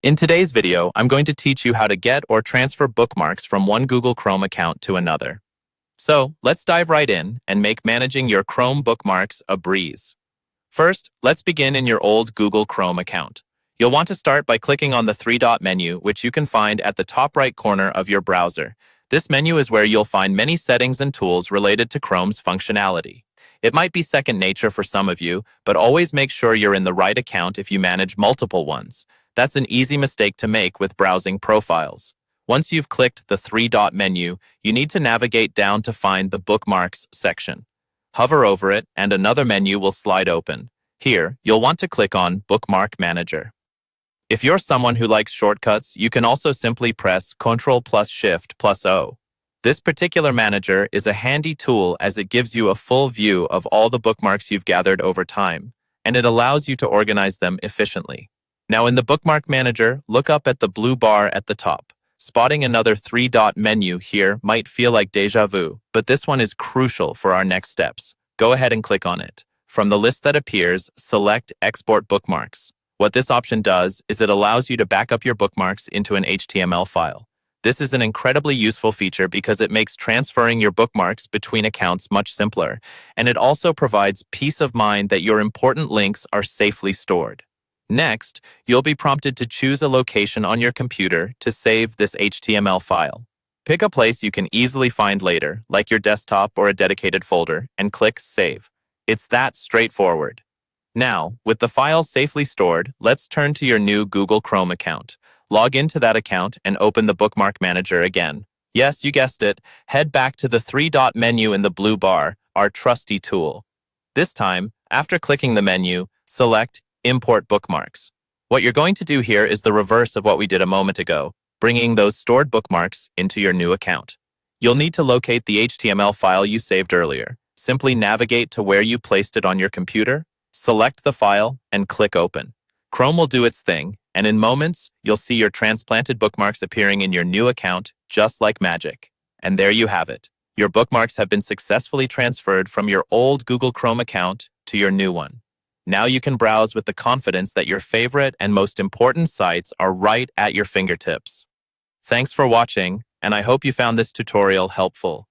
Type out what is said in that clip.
In today's video, I'm going to teach you how to get or transfer bookmarks from one Google Chrome account to another. So, let's dive right in and make managing your Chrome bookmarks a breeze. First, let's begin in your old Google Chrome account. You'll want to start by clicking on the three-dot menu, which you can find at the top right corner of your browser. This menu is where you'll find many settings and tools related to Chrome's functionality. It might be second nature for some of you, but always make sure you're in the right account if you manage multiple ones. That's an easy mistake to make with browsing profiles. Once you've clicked the three-dot menu, you need to navigate down to find the Bookmarks section. Hover over it, and another menu will slide open. Here, you'll want to click on Bookmark Manager. If you're someone who likes shortcuts, you can also simply press Ctrl plus Shift plus O. This particular manager is a handy tool as it gives you a full view of all the bookmarks you've gathered over time, and it allows you to organize them efficiently. Now in the Bookmark Manager, look up at the blue bar at the top. Spotting another three-dot menu here might feel like déjà vu, but this one is crucial for our next steps. Go ahead and click on it. From the list that appears, select Export Bookmarks. What this option does is it allows you to back up your bookmarks into an HTML file. This is an incredibly useful feature because it makes transferring your bookmarks between accounts much simpler, and it also provides peace of mind that your important links are safely stored. Next, you'll be prompted to choose a location on your computer to save this HTML file. Pick a place you can easily find later, like your desktop or a dedicated folder, and click Save. It's that straightforward. Now, with the file safely stored, let's turn to your new Google Chrome account. Log into that account and open the Bookmark Manager again. Yes, you guessed it. Head back to the three-dot menu in the blue bar, our trusty tool. This time, after clicking the menu, select Import Bookmarks. What you're going to do here is the reverse of what we did a moment ago, bringing those stored bookmarks into your new account. You'll need to locate the HTML file you saved earlier. Simply navigate to where you placed it on your computer, select the file, and click Open. Chrome will do its thing, and in moments, you'll see your transplanted bookmarks appearing in your new account just like magic. And there you have it. Your bookmarks have been successfully transferred from your old Google Chrome account to your new one. Now you can browse with the confidence that your favorite and most important sites are right at your fingertips. Thanks for watching, and I hope you found this tutorial helpful.